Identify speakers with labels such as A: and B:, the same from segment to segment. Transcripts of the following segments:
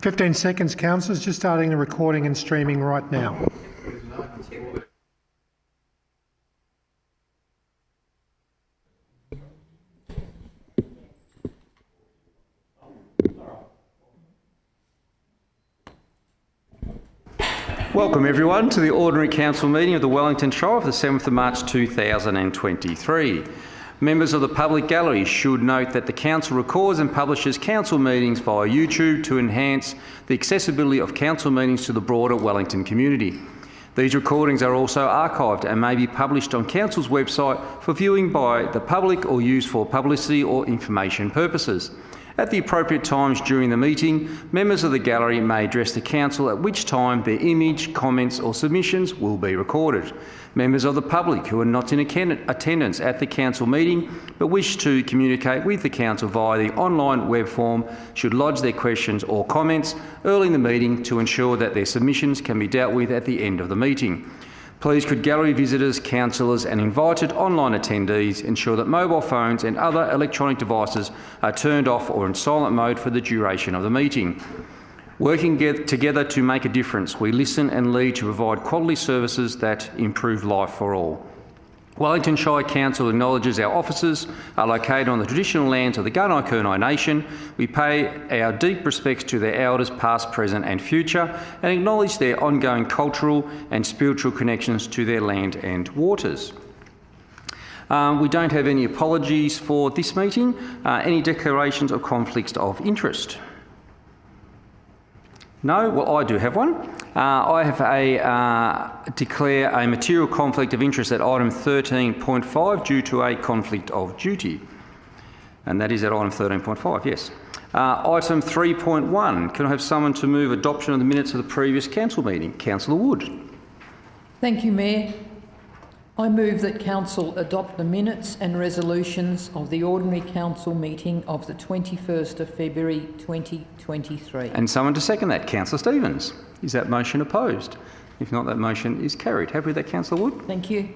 A: 15 seconds, councillors. Just starting the recording and streaming right now.
B: Welcome everyone to the Ordinary Council meeting of the Wellington Shire of the 7th of March 2023. Members of the public gallery should note that the Council records and publishes Council meetings via YouTube to enhance the accessibility of Council meetings to the broader Wellington community. These recordings are also archived and may be published on Council's website for viewing by the public or used for publicity or information purposes. At the appropriate times during the meeting, members of the gallery may address the Council, at which time their image, comments or submissions will be recorded. Members of the public who are not in attendance at the Council meeting but wish to communicate with the Council via the online web form should lodge their questions or comments early in the meeting to ensure that their submissions can be dealt with at the end of the meeting. Please could gallery visitors, councillors and invited online attendees ensure that mobile phones and other electronic devices are turned off or in silent mode for the duration of the meeting. Working together to make a difference, we listen and lead to provide quality services that improve life for all. Wellington Shire Council acknowledges our offices are located on the traditional lands of the Gunai-Kurnai Nation. We pay our deep respects to their elders past, present and future and acknowledge their ongoing cultural and spiritual connections to their land and waters. We don't have any apologies for this meeting. Any declarations of conflicts of interest? No? Well, I do have one. I have declare a material conflict of interest at item 13.5 due to a conflict of duty. And that is at item 13.5, yes. Item 3.1, can I have someone to move adoption of the minutes of the previous council meeting? Councillor Wood.
C: Thank you, Mayor. I move that Council adopt the minutes and resolutions of the Ordinary Council meeting of the 21st of February 2023.
B: And someone to second that? Councillor Stevens. Is that motion opposed? If not, that motion is carried. Happy with that, Councillor Wood?
C: Thank you.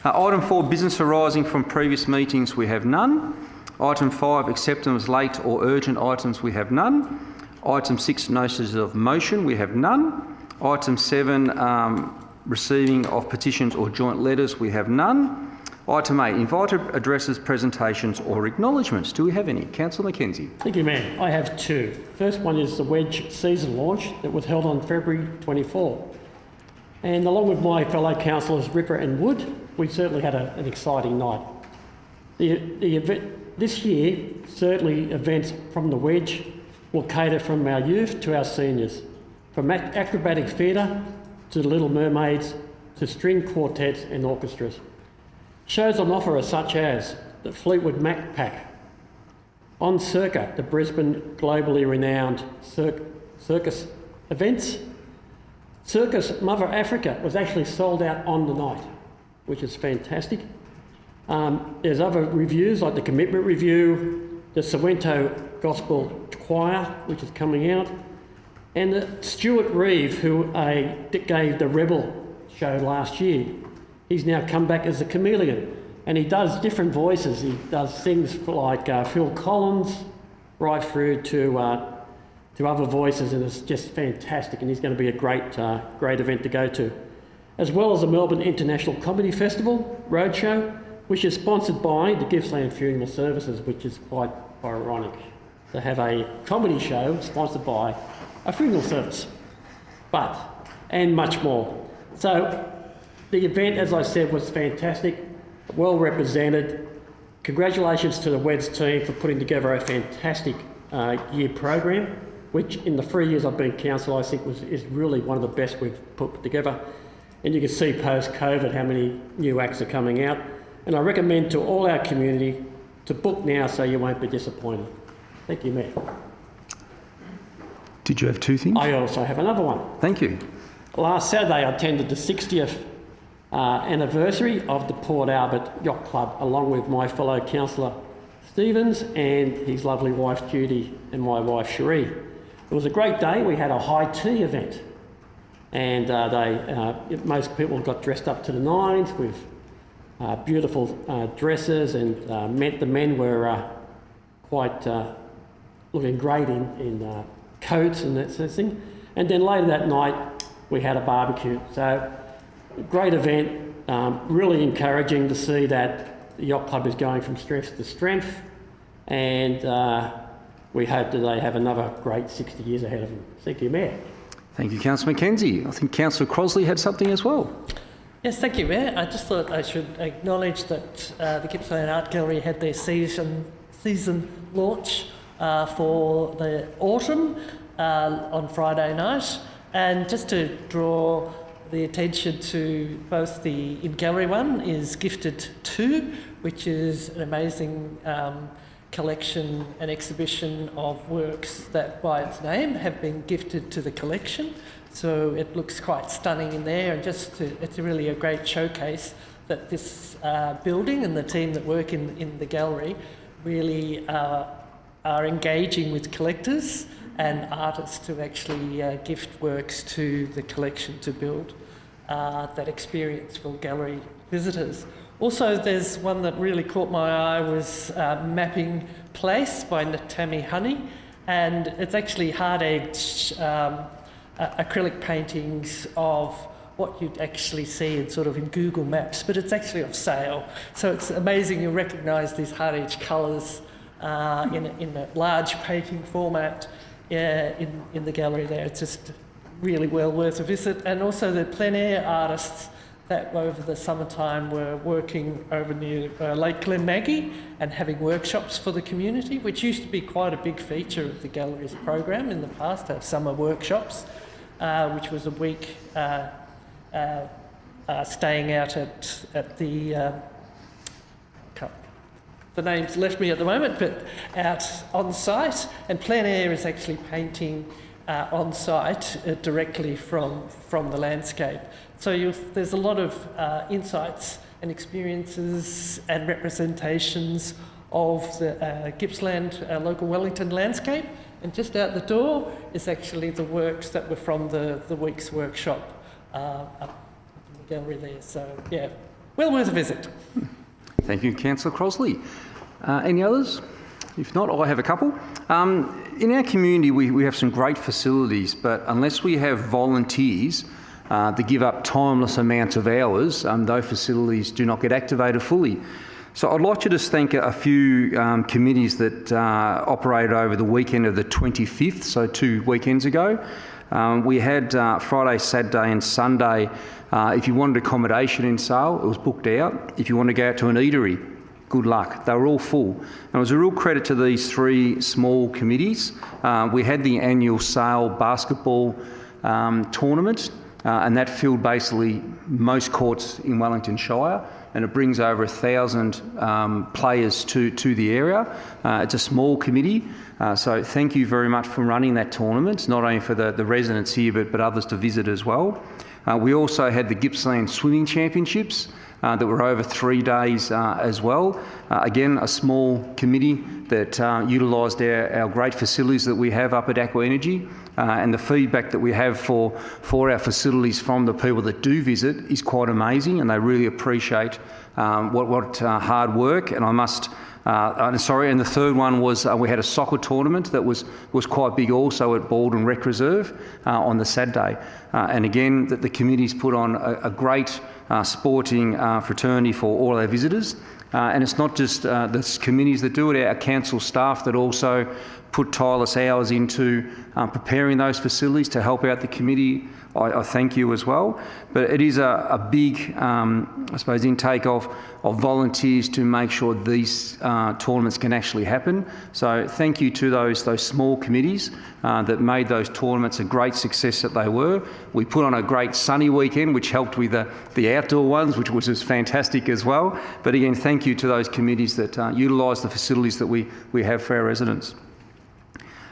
B: Item 4, business arising from previous meetings, we have none. Item 5, acceptance late or urgent items, we have none. Item 6, notices of motion, we have none. Item 7, receiving of petitions or joint letters, we have none. Item 8, invited addresses, presentations or acknowledgements. Do we have any? Councillor Mackenzie.
D: Thank you, Mayor. I have two. First one is the Wedge season launch that was held on February 24. And along with my fellow councillors Ripper and Wood, we certainly had an exciting night. The event this year, certainly events from the Wedge will cater from our youth to our seniors, from acrobatic theatre to the Little Mermaids, to string quartets and orchestras. Shows on offer are such as the Fleetwood Mac Pack, On Circa, the Brisbane globally renowned circus events. Circus Mother Africa was actually sold out on the night, which is fantastic. There's other reviews like the Commitment Review, the Sorrento Gospel Choir, which is coming out, and the Stuart Reeve, who gave the Rebel show last year. He's now come back as a chameleon, and he does different voices. He does things like Phil Collins, right through to other voices, and it's just fantastic. And he's going to be a great event to go to, as well as the Melbourne International Comedy Festival Roadshow, which is sponsored by the Gippsland Funeral Services, which is quite ironic to have a comedy show sponsored by a funeral service, and much more. So the event, as I said, was fantastic, well represented. Congratulations to the WEDS team for putting together a fantastic year program, which in the 3 years I've been council, I think is really one of the best we've put together. And you can see post-COVID how many new acts are coming out. And I recommend to all our community to book now so you won't be disappointed. Thank you, Mayor.
B: Did you have two things?
D: I also have another one.
B: Thank you.
D: Last Saturday I attended the 60th anniversary of the Port Albert Yacht Club, along with my fellow councillor Stevens and his lovely wife Judy and my wife Cherie. It was a great day. We had a high tea event, and most people got dressed up to the nines with beautiful dresses, and the men were quite looking great in coats and that sort of thing. And then later that night, we had a barbecue. So, great event, really encouraging to see that the yacht club is going from strength to strength, and we hope that they have another great 60 years ahead of them. Thank you, Mayor.
B: Thank you, Councillor Mackenzie. I think Councillor Crosley had something as well.
E: Yes, thank you, Mayor. I just thought I should acknowledge that the Gippsland Art Gallery had their season launch for the autumn on Friday night, and just to draw the attention to both the in-gallery one is Gifted 2, which is an amazing collection and exhibition of works that, by its name, have been gifted to the collection. So it looks quite stunning in there, and it's really a great showcase that this building and the team that work in the gallery really are engaging with collectors and artists to actually gift works to the collection to build that experience for gallery visitors. Also, there's one that really caught my eye was Mapping Place by Tammy Honey, and it's actually hard-edged acrylic paintings of what you'd actually see in Google Maps, but it's actually of sale. So it's amazing you recognise these hard-edged colours in a large painting format in the gallery there. It's just really well worth a visit. And also the plein air artists that over the summertime were working over near Lake Glenmaggie and having workshops for the community, which used to be quite a big feature of the gallery's program in the past, to have summer workshops, which was a week staying out at the name's left me at the moment, but out on site. And plein air is actually painting on site directly from the landscape. So there's a lot of insights and experiences and representations of the Gippsland local Wellington landscape. And just out the door is actually the works that were from the week's workshop up in the gallery there. So yeah, well worth a visit.
B: Thank you, Councillor Crosley. Any others? If not, I have a couple. In our community, we have some great facilities, but unless we have volunteers to give up timeless amounts of hours, those facilities do not get activated fully. So I'd like to just thank a few committees that operated over the weekend of the 25th, so 2 weekends ago. We had Friday, Saturday and Sunday. If you wanted accommodation in sale, it was booked out. If you want to go out to an eatery, good luck. They were all full. And it was a real credit to these 3 small committees. We had the annual sale basketball tournament, and that filled basically most courts in Wellington Shire, and it brings over 1,000 players to the area. It's a small committee, so thank you very much for running that tournament, not only for the residents here, but others to visit as well. We also had the Gippsland Swimming Championships that were over 3 days as well. Again, a small committee that utilised our great facilities that we have up at Aqua Energy, and the feedback that we have for our facilities from the people that do visit is quite amazing, and they really appreciate what hard work. And I must and the third one was we had a soccer tournament that was quite big also at Baldwin Rec Reserve on the Saturday. And again, the committee's put on a great sporting fraternity for all our visitors. And it's not just the committees that do it, our council staff that also put tireless hours into preparing those facilities to help out the committee. I thank you as well. But it is a big, I suppose, intake of volunteers to make sure these tournaments can actually happen. So thank you to those small committees that made those tournaments a great success that they were. We put on a great sunny weekend, which helped with the outdoor ones, which was just fantastic as well. But again, thank you to those committees that utilise the facilities that we have for our residents.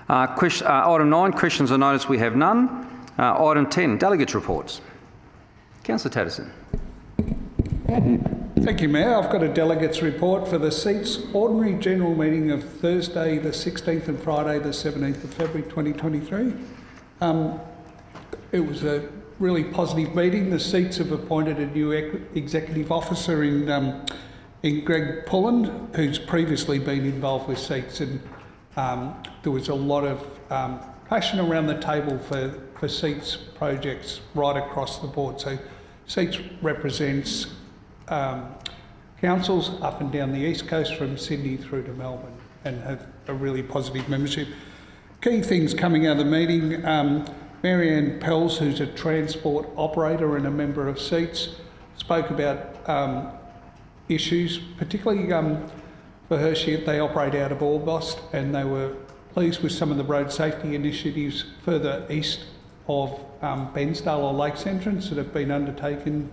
B: Item 9, questions or notice, we have none. Item 10, Delegates Reports. Councillor Tatterson.
F: Thank you, Mayor. I've got a Delegates Report for the seats ordinary general meeting of Thursday the 16th and Friday the 17th of February 2023. It was a really positive meeting. The seats have appointed a new executive officer in Greg Pullen, who's previously been involved with seats, and there was a lot of passion around the table for seats projects right across the board. So seats represents councils up and down the east coast from Sydney through to Melbourne and have a really positive membership. Key things coming out of the meeting, Marianne Pells, who's a transport operator and a member of Seats, spoke about issues, particularly for her, they operate out of Orbost, and they were pleased with some of the road safety initiatives further east of Bensdale or Lakes Entrance that have been undertaken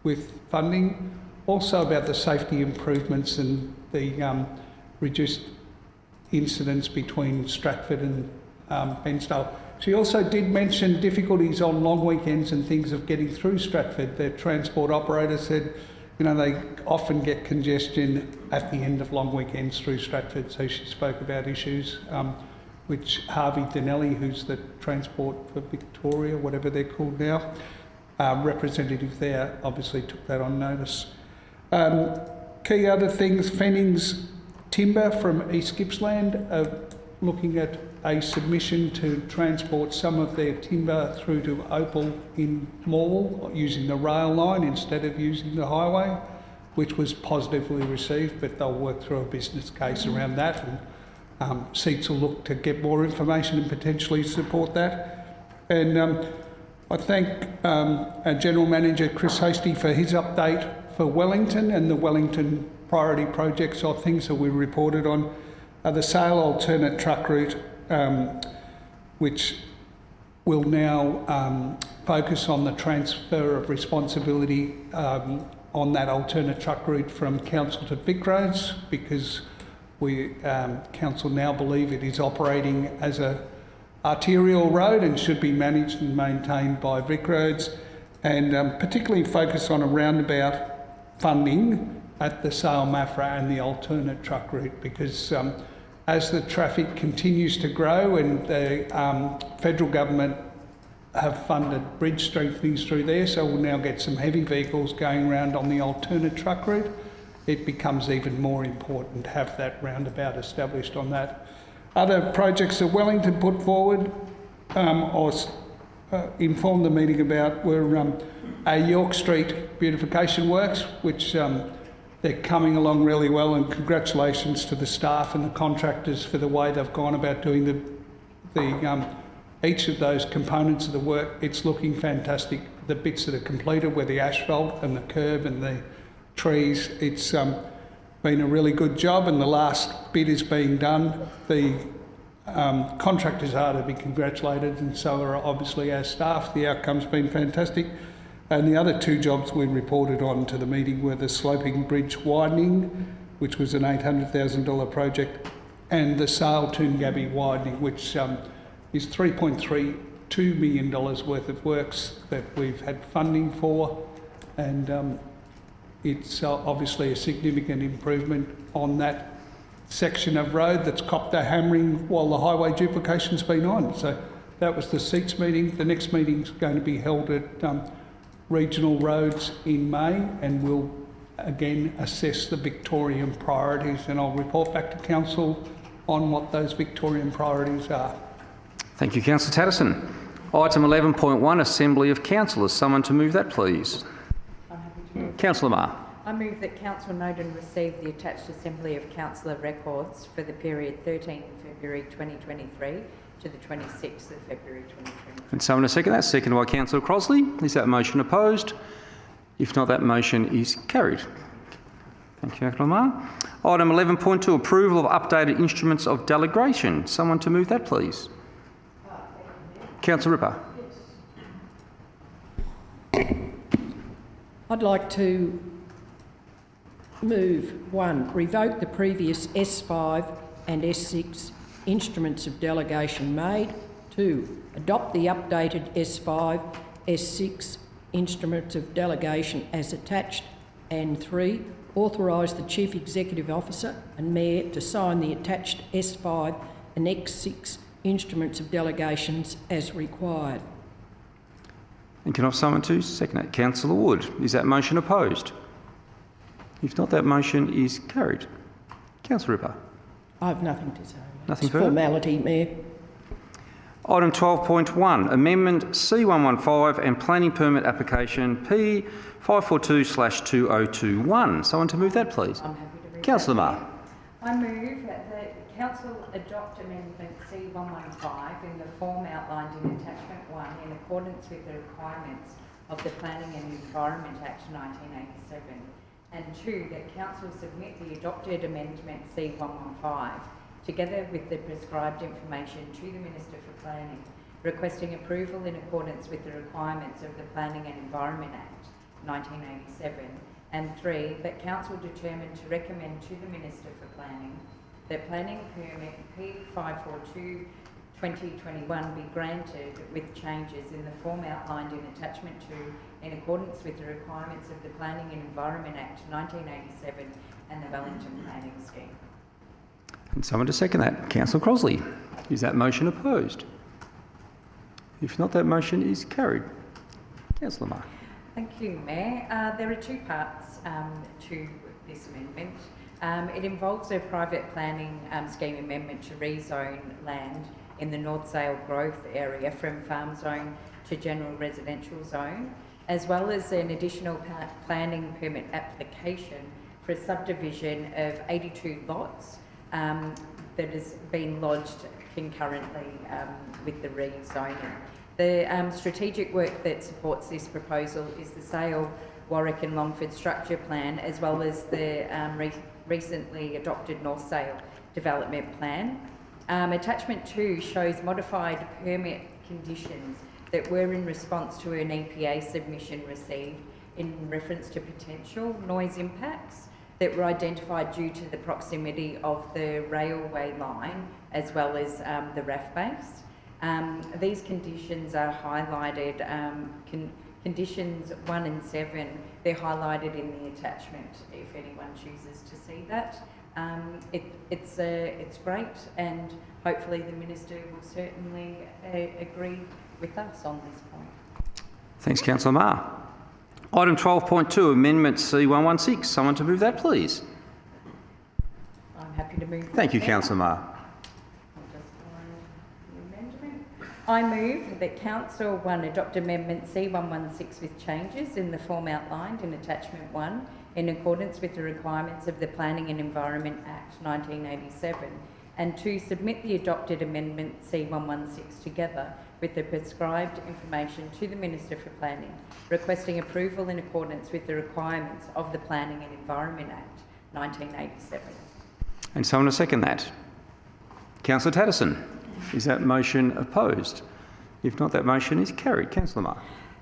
F: with funding. Also about the safety improvements and the reduced incidents between Stratford and Bensdale. She also did mention difficulties on long weekends and things of getting through Stratford. Their transport operator said, you know, they often get congestion at the end of long weekends through Stratford. So she spoke about issues which Harvey Dinelli, who's the Transport for Victoria, whatever they're called now, representative there, obviously took that on notice. Key other things, Fennings Timber from East Gippsland are looking at a submission to transport some of their timber through to Opal in Morwell using the rail line instead of using the highway, which was positively received, but they'll work through a business case around that, and Seats will look to get more information and potentially support that. And I thank our General Manager Chris Hasty for his update for Wellington and the Wellington priority projects or things that we reported on. The Sale alternate truck route, which will now focus on the transfer of responsibility on that alternate truck route from Council to Vic Roads, because we Council now believe it is operating as a arterial road and should be managed and maintained by Vic Roads, and particularly focus on a roundabout funding at the Sale Mafra and the alternate truck route, because as the traffic continues to grow and the federal government have funded bridge strengthenings through there, so we'll now get some heavy vehicles going around on the alternate truck route, it becomes even more important to have that roundabout established on that. Other projects that Wellington put forward or informed the meeting about were our York Street beautification works, which they're coming along really well, and congratulations to the staff and the contractors for the way they've gone about doing each of those components of the work. It's looking fantastic. The bits that are completed, where the asphalt and the curb and the trees, it's been a really good job, and the last bit is being done. The contractors are to be congratulated, and so are obviously our staff. The outcome's been fantastic. And the other two jobs we reported on to the meeting were the sloping bridge widening, which was an $800,000 project, and the Sale Toongabbie widening, which is $3.32 million worth of works that we've had funding for, and it's obviously a significant improvement on that section of road that's copped a hammering while the highway duplication's been on. So that was the Seats meeting. The next meeting's going to be held at Regional Roads in May, and we'll again assess the Victorian priorities, and I'll report back to Council on what those Victorian priorities are.
B: Thank you, Councillor Tatterson. Item 11.1, Assembly of Councillors. Someone to move that, please.
G: I'm happy to move.
B: Councillor Marr.
G: I move that Council note and receive the attached Assembly of Councillor records for the period 13th February 2023 to the 26th of February 2023.
B: And someone to second that? Seconded by Councillor Crossley. Is that motion opposed? If not, that motion is carried. Thank you, Councillor Marr. Item 11.2, approval of updated instruments of delegation. Someone to move that, please. Councillor Ripper.
H: I'd like to move 1, revoke the previous S5 and S6 instruments of delegation made. 2, adopt the updated S5, S6 instruments of delegation as attached. And 3, authorise the Chief Executive Officer and Mayor to sign the attached S5 and X6 instruments of delegations as required.
B: And can I have someone to second that? Councillor Wood. Is that motion opposed? If not, that motion is carried. Councillor Ripper.
H: I have nothing to say.
B: Nothing
H: It's
B: further?
H: formality, Mayor.
B: Item 12.1, Amendment C115 and Planning Permit Application P542/2021. Someone to move that, please.
G: I'm happy to read
B: Councillor
G: that.
B: Marr.
G: I move that the Council adopt Amendment C115 in the form outlined in Attachment 1 in accordance with the requirements of the Planning and Environment Act 1987, and 2, that Council submit the adopted Amendment C115 together with the prescribed information to the Minister for Planning, requesting approval in accordance with the requirements of the Planning and Environment Act 1987, and 3, that Council determine to recommend to the Minister for Planning that planning permit P542/2021 be granted with changes in the form outlined in Attachment 2 in accordance with the requirements of the Planning and Environment Act 1987 and the Wellington Planning Scheme.
B: And someone to second that. Councillor Crossley. Is that motion opposed? If not, that motion is carried. Councillor Marr.
G: Thank you, Mayor. There are two parts to this amendment. It involves a private planning scheme amendment to rezone land in the North Sale growth area from farm zone to general residential zone, as well as an additional planning permit application for a subdivision of 82 lots that has been lodged concurrently with the rezoning. The strategic work that supports this proposal is the Sale, Warwick and Longford Structure Plan, as well as the recently adopted North Sale Development Plan. Attachment 2 shows modified permit conditions that were in response to an EPA submission received in reference to potential noise impacts that were identified due to the proximity of the railway line as well as the RAF base. These conditions are highlighted, conditions 1 and 7, they're highlighted in the attachment if anyone chooses to see that. It's great, and hopefully the Minister will certainly agree with us on this point.
B: Thanks, Councillor Marr. Item 12.2, Amendment C116. Someone to move that, please.
G: I'm happy to move that.
B: Thank you,
G: now.
B: Councillor Marr.
G: I'll just find the amendment. I move that Council 1 adopt Amendment C116 with changes in the form outlined in Attachment 1 in accordance with the requirements of the Planning and Environment Act 1987, and 2, submit the adopted Amendment C116 together with the prescribed information to the Minister for Planning, requesting approval in accordance with the requirements of the Planning and Environment Act 1987.
B: And someone to second that. Councillor Tatterson. Is that motion opposed? If not, that motion is carried. Councillor Marr.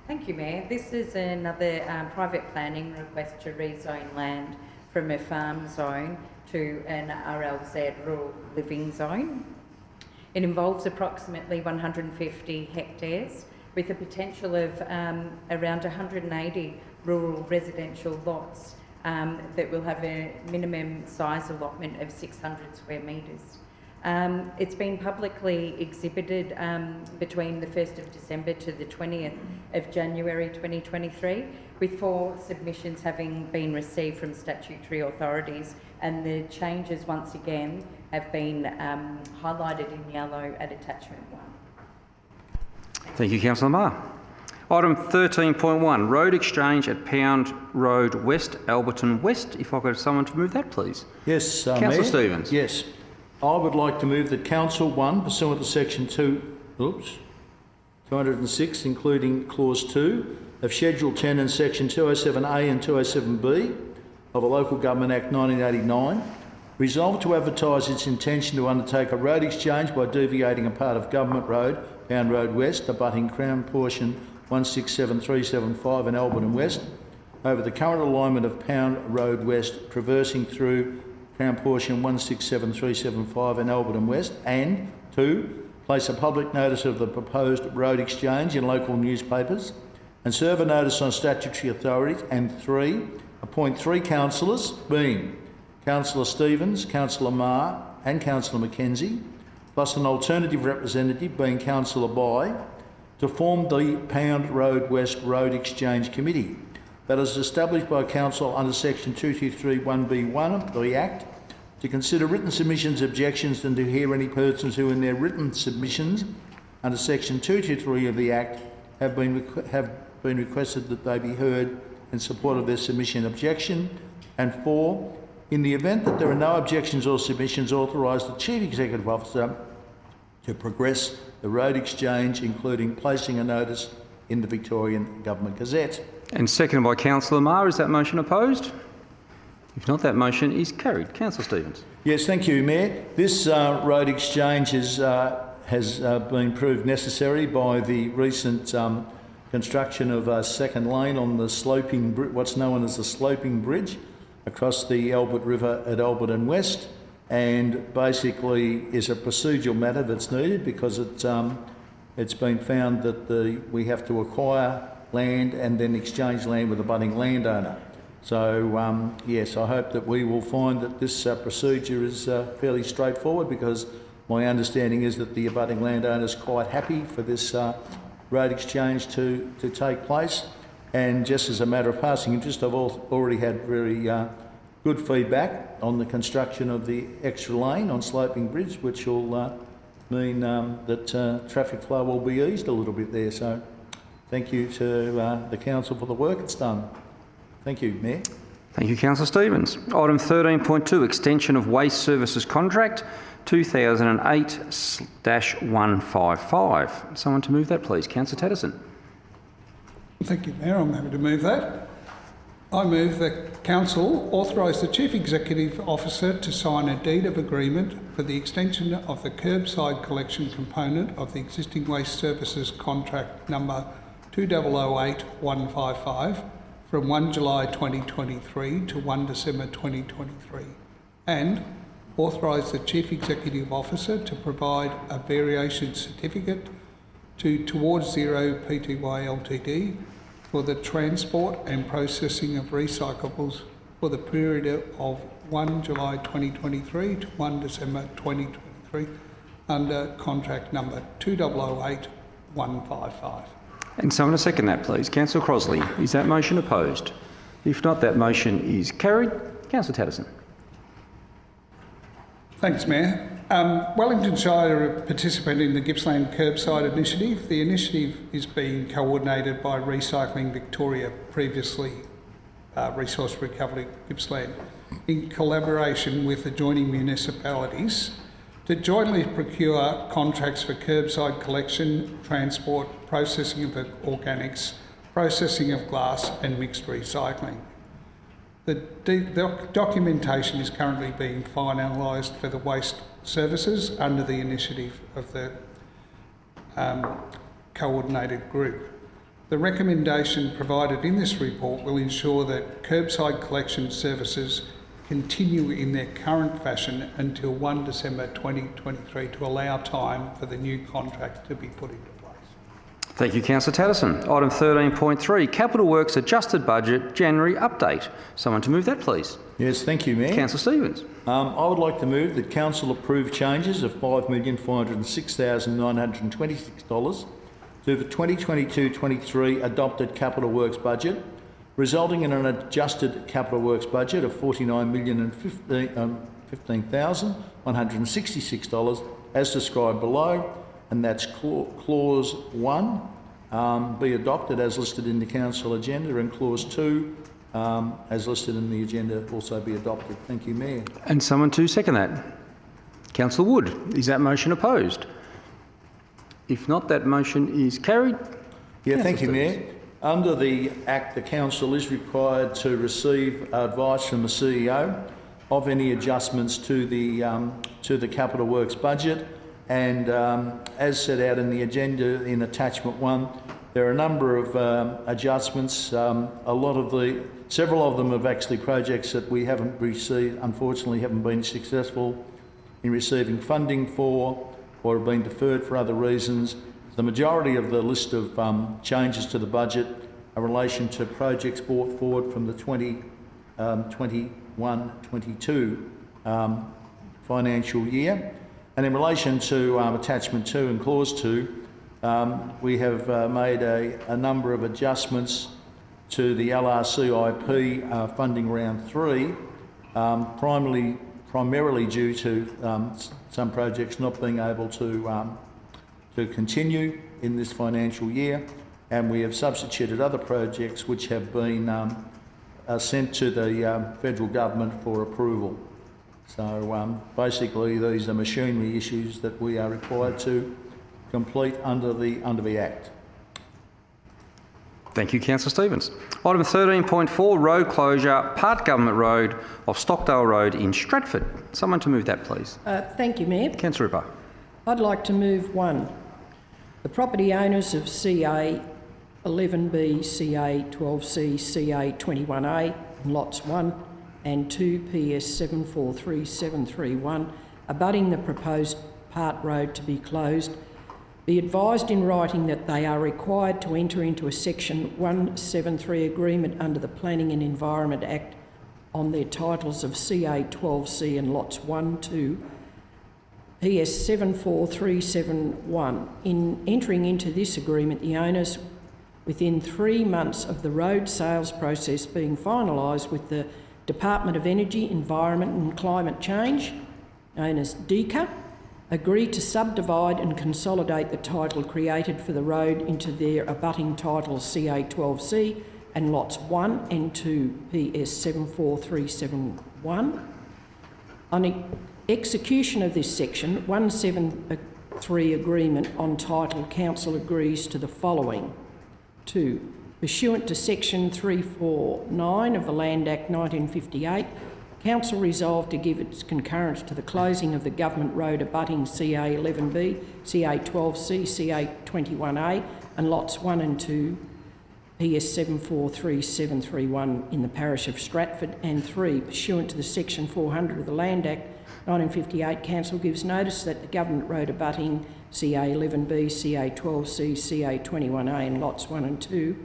G: Thank you, Mayor. This is another private planning request to rezone land from a farm zone to an RLZ, rural living zone. It involves approximately 150 hectares with a potential of around 180 rural residential lots that will have a minimum size allotment of 600 square metres. It's been publicly exhibited between the 1st of December to the 20th of January 2023, with 4 submissions having been received from statutory authorities, and the changes once again have been highlighted in yellow at Attachment 1.
B: Thank you, Councillor Marr. Item 13.1, Road Exchange at Pound Road West, Alberton West. If I could have someone to move that, please.
I: Yes,
B: Councillor
I: Mayor.
B: Stevens.
I: Yes. I would like to move that Council 1, pursuant to Section 206, including Clause 2 of Schedule 10 and Section 207A and 207B of the Local Government Act 1989, resolve to advertise its intention to undertake a road exchange by deviating a part of Government Road, Pound Road West, abutting Crown Portion 167375 and Alberton West, over the current alignment of Pound Road West, traversing through Crown Portion 167375 and Alberton West, and 2, place a public notice of the proposed road exchange in local newspapers and serve a notice on statutory authorities, and 3, appoint 3 councillors, being Councillor Stevens, Councillor Marr and Councillor Mackenzie, plus an alternative representative being Councillor Bye, to form the Pound Road West Road Exchange Committee that is established by Council under Section 2231B1 of the Act, to consider written submissions, objections, and to hear any persons who in their written submissions under section 223 of the Act have been requested that they be heard in support of their submission objection. And 4, in the event that there are no objections or submissions, authorise the Chief Executive Officer to progress the road exchange, including placing a notice in the Victorian Government Gazette.
B: And seconded by Councillor Marr. Is that motion opposed? If not, that motion is carried. Councillor Stevens.
I: Yes, thank you, Mayor. This road exchange has been proved necessary by the recent construction of a second lane on the what's known as the sloping bridge across the Albert River at Alberton West, and basically is a procedural matter that's needed because it's been found that we have to acquire land and then exchange land with a budding landowner. So yes, I hope that we will find that this procedure is fairly straightforward, because my understanding is that the abutting landowner is quite happy for this road exchange to take place. And just as a matter of passing interest, I've already had very good feedback on the construction of the extra lane on Sloping Bridge, which will mean that traffic flow will be eased a little bit there. So thank you to the council for the work it's done. Thank you, Mayor.
B: Thank you, Councillor Stevens. Item 13.2, extension of waste services contract 2008-155. Someone to move that, please. Councillor Tatterson.
F: Thank you, Mayor. I'm happy to move that. I move that Council authorise the Chief Executive Officer to sign a deed of agreement for the extension of the curbside collection component of the existing waste services contract number 2008-155 from 1 July 2023 to 1 December 2023, and authorise the Chief Executive Officer to provide a variation certificate to Towards Zero Pty Ltd for the transport and processing of recyclables for the period of 1 July 2023 to 1 December 2023 under contract number 2008-155.
B: And someone to second that, please. Councillor Crosley. Is that motion opposed? If not, that motion is carried. Councillor Tatterson.
F: Thanks, Mayor. Wellington Shire are participating in the Gippsland Curbside Initiative. The initiative is being coordinated by Recycling Victoria, previously Resource Recovery Gippsland, in collaboration with adjoining municipalities to jointly procure contracts for curbside collection, transport, processing of organics, processing of glass and mixed recycling. The documentation is currently being finalised for the waste services under the initiative of the coordinated group. The recommendation provided in this report will ensure that curbside collection services continue in their current fashion until 1 December 2023 to allow time for the new contract to be put into place.
B: Thank you, Councillor Tatterson. Item 13.3, Capital Works Adjusted Budget January Update. Someone to move that, please.
I: Yes, thank you, Mayor.
B: Councillor Stevens.
I: I would like to move that Council approve changes of $5,406,926 to the 2022-23 adopted Capital Works budget, resulting in an adjusted Capital Works budget of $49,015,166 as described below, and that's Clause 1 be adopted as listed in the Council agenda, and Clause 2 as listed in the agenda also be adopted. Thank you, Mayor.
B: And someone to second that. Councillor Wood. Is that motion opposed? If not, that motion is carried.
I: Yeah, thank you, Mayor. Under the Act, the Council is required to receive advice from the CEO of any adjustments to the Capital Works budget, and as set out in the agenda in Attachment 1, there are a number of adjustments. Several of them have actually projects that we haven't received, unfortunately haven't been successful in receiving funding for, or have been deferred for other reasons. The majority of the list of changes to the budget are in relation to projects brought forward from the 21-22 financial year. And in relation to Attachment 2 and Clause 2, we have made a number of adjustments to the LRCIP funding round 3, primarily due to some projects not being able to to continue in this financial year, and we have substituted other projects which have been sent to the federal government for approval. So basically these are machinery issues that we are required to complete under the Act.
B: Thank you, Councillor Stevens. Item 13.4, road closure, part government road of Stockdale Road in Stratford. Someone to move that, please.
H: Thank you, Mayor.
B: Councillor Ripper.
H: I'd like to move 1. The property owners of CA 11B, CA 12C, CA 21A, and lots 1 and 2 PS 743731, abutting the proposed part road to be closed, be advised in writing that they are required to enter into a Section 173 agreement under the Planning and Environment Act on their titles of CA 12C and lots 1, 2, PS 74371. In entering into this agreement, the owners, within 3 months of the road sales process being finalised with the Department of Energy, Environment and Climate Change, known as DECA, agree to subdivide and consolidate the title created for the road into their abutting titles CA 12C and lots 1 and 2 PS 74371. On execution of this section 173 agreement on title, Council agrees to the following. 2. Pursuant to Section 349 of the Land Act 1958, Council resolved to give its concurrence to the closing of the government road abutting CA 11B, CA 12C, CA 21A and lots 1 and 2, PS 743731 in the parish of Stratford. And 3, pursuant to the Section 400 of the Land Act 1958, Council gives notice that the government road abutting CA 11B, CA 12C, CA 21A and lots 1 and 2,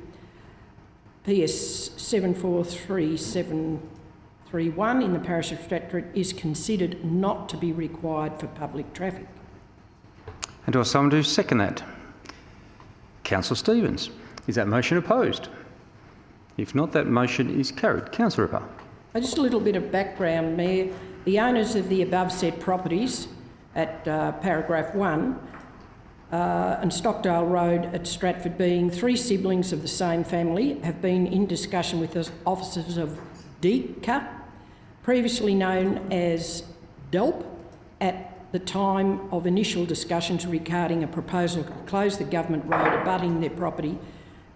H: PS 743731 in the parish of Stratford is considered not to be required for public traffic.
B: And do I have someone to second that? Councillor Stevens. Is that motion opposed? If not, that motion is carried. Councillor Ripper.
H: Just a little bit of background, Mayor. The owners of the above said properties at paragraph 1 and Stockdale Road at Stratford, being 3 siblings of the same family, have been in discussion with the officers of DECA, previously known as DELP, at the time of initial discussions regarding a proposal to close the government road abutting their property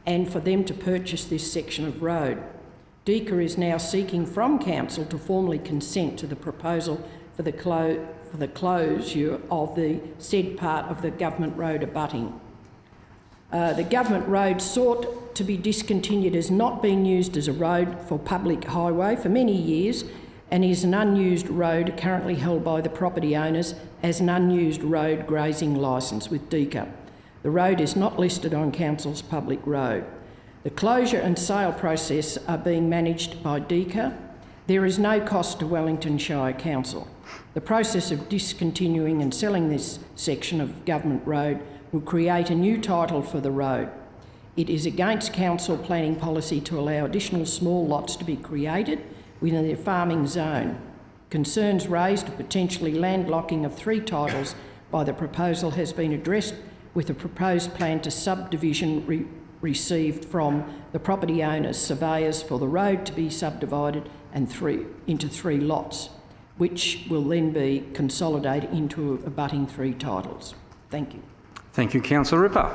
H: and for them to purchase this section of road. DECA is now seeking from Council to formally consent to the proposal for the closure of the said part of the government road abutting. The government road sought to be discontinued as not being used as a road for public highway for many years and is an unused road currently held by the property owners as an unused road grazing licence with DECA. The road is not listed on Council's public road. The closure and sale process are being managed by DECA. There is no cost to Wellington Shire Council. The process of discontinuing and selling this section of government road will create a new title for the road. It is against council planning policy to allow additional small lots to be created within their farming zone. Concerns raised of potentially landlocking of 3 titles by the proposal has been addressed with a proposed plan to subdivision received from the property owners' surveyors for the road to be subdivided into 3 lots, which will then be consolidated into abutting 3 titles. Thank you.
B: Thank you, Councillor Ripper.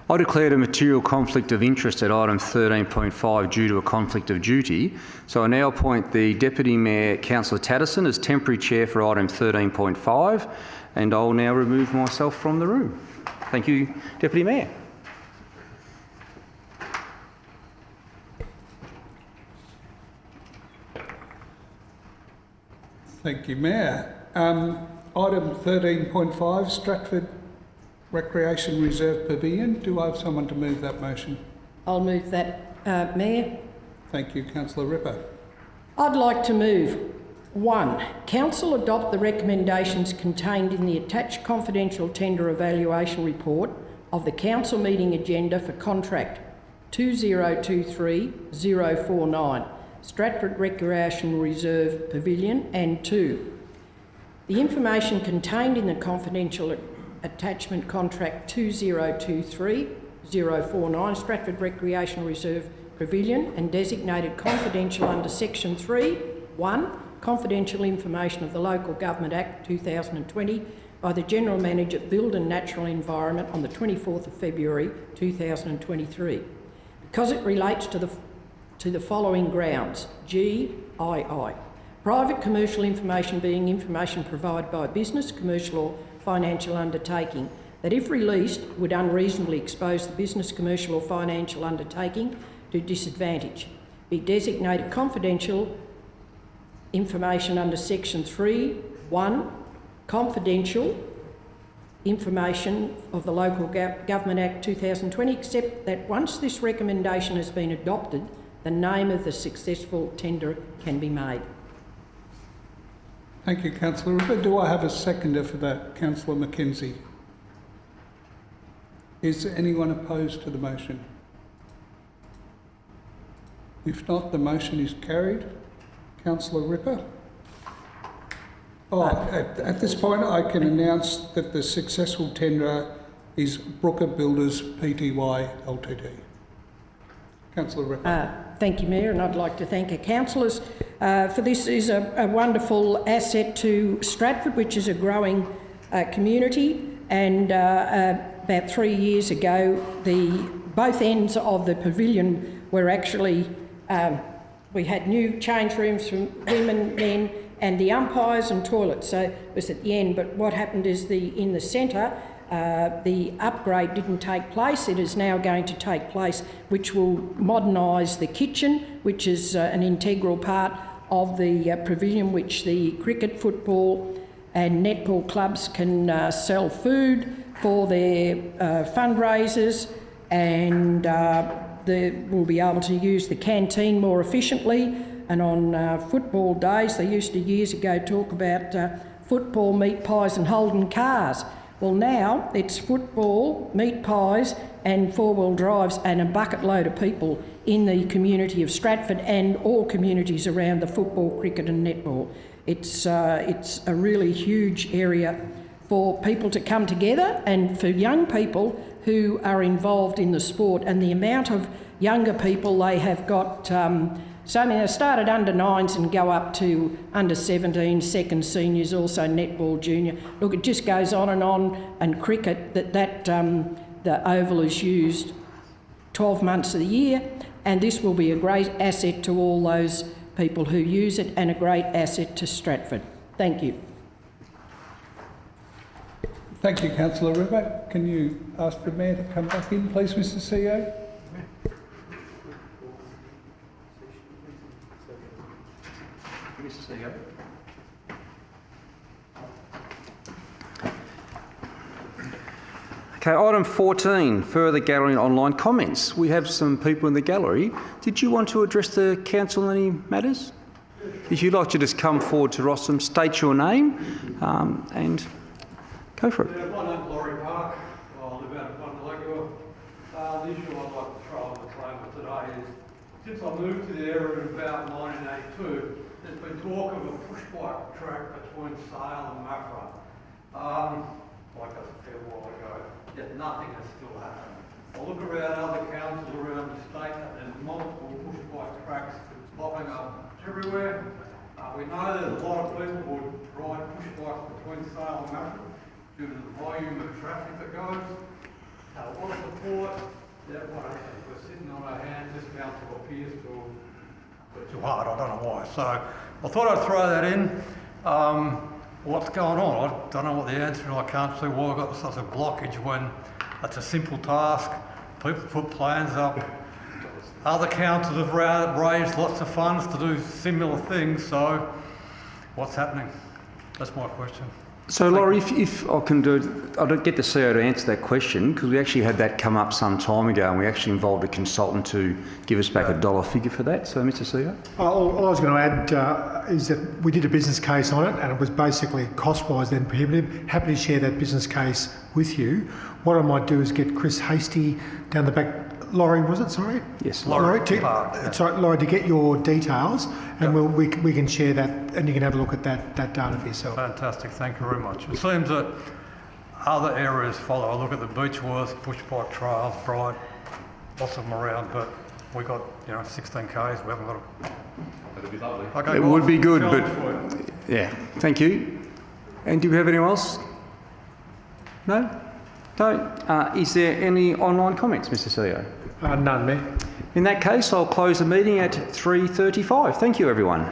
B: I declared a material conflict of interest at item 13.5 due to a conflict of duty, so I now appoint the Deputy Mayor, Councillor Tatterson, as temporary chair for item 13.5, and I'll now remove myself from the room. Thank you, Deputy Mayor.
F: Thank you, Mayor. Item 13.5, Stratford Recreation Reserve Pavilion. Do I have someone to move that motion?
H: I'll move that, Mayor.
F: Thank you, Councillor Ripper.
H: I'd like to move 1. Council adopt the recommendations contained in the attached confidential tender evaluation report of the council meeting agenda for contract 2023049, Stratford Recreation Reserve Pavilion, and 2. The information contained in the confidential Attachment Contract 2023-049 Stratford Recreational Reserve Pavilion and designated confidential under Section 3(1) Confidential Information of the Local Government Act 2020 by the General Manager, Build and Natural Environment on the 24th of February 2023. Because it relates to the following grounds: GII. Private commercial information being information provided by a business, commercial or financial undertaking that, if released, would unreasonably expose the business, commercial or financial undertaking to disadvantage. Be designated confidential information under Section 3(1) Confidential Information of the Local Government Act 2020, except that once this recommendation has been adopted, the name of the successful tender can be made.
F: Thank you, Councillor Ripper. Do I have a seconder for that? Councillor Mackenzie. Is anyone opposed to the motion? If not, the motion is carried. Councillor Ripper. At this point, I can announce that the successful tenderer is Brooker Builders Pty Ltd. Councillor Ripper.
H: Thank you, Mayor, and I'd like to thank our councillors for this. Is a wonderful asset to Stratford, which is a growing community. And about 3 years ago, both ends of the pavilion were actually we had new change rooms for women, men, and the umpires and toilets. So it was at the end. But what happened is in the centre, the upgrade didn't take place. It is now going to take place, which will modernise the kitchen, which is an integral part of the pavilion, which the cricket, football and netball clubs can sell food for their fundraisers, and they will be able to use the canteen more efficiently. And on football days, they used to years ago talk about football, meat pies and Holden cars. Well, now it's football, meat pies and four-wheel drives and a bucket load of people in the community of Stratford and all communities around the football, cricket and netball. It's a really huge area for people to come together and for young people who are involved in the sport, and the amount of younger people they have got. So they started under 9s and go up to under 17, second seniors, also netball junior. Look, it just goes on, and cricket, the oval is used 12 months of the year, and this will be a great asset to all those people who use it and a great asset to Stratford. Thank you.
F: Thank you, Councillor Ripper. Can you ask the Mayor to come back in, please, Mr CEO?
B: Okay, item 14, further gallery and online comments. We have some people in the gallery. Did you want to address the council on any matters? If you'd like to just come forward to rostrum, state your name and go for it.
J: Yeah, my name's Laurie Park. I live out of Untitled. The issue I'd like to throw on the table today is, since I moved to the area in about 1982, there's been talk of a push bike track between Sale and Maffra. Like that's a fair while ago, yet nothing has still happened. I look around other councils around the state and there's multiple push bike tracks popping up everywhere. We know there's a lot of people who would ride push bikes between Sale and Maffra due to the volume of traffic that goes. A lot of support. Yeah, what I think we're sitting on our hands. This council appears to put too hard. I don't know why. So I thought I'd throw that in. What's going on? I don't know what the answer is. I can't see why we've got such a blockage when it's a simple task. People put plans up. Other councils have raised lots of funds to do similar things. So what's happening? That's my question.
B: So, Laurie, if I can I don't get the CEO to answer that question because we actually had that come up some time ago and we actually involved a consultant to give us back a dollar figure for that. So, Mr. CEO?
A: All I was going to add is that we did a business case on it and it was basically cost-wise then prohibitive. Happy to share that business case with you. What I might do is get Chris Hasty down the back. Laurie, was it? Sorry?
B: Yes,
A: Laurie, Laurie, to get your details and we can share that and you can have a look at that data for yourself.
J: Fantastic, thank you very much. It seems that other areas follow. I look at the Beechworth, Bush Bike Trails, Bride, lots of them around, but we got, 16 Ks, we haven't got a...
K: That'd be lovely.
J: Okay,
B: It
J: guys,
B: would be good,
J: challenge
B: but
J: for you.
B: yeah, thank you. And do we have anyone else? No? No? Is there any online comments, Mr CEO?
A: None, Mayor.
B: In that case, I'll close the meeting at 3:35. Thank you, everyone.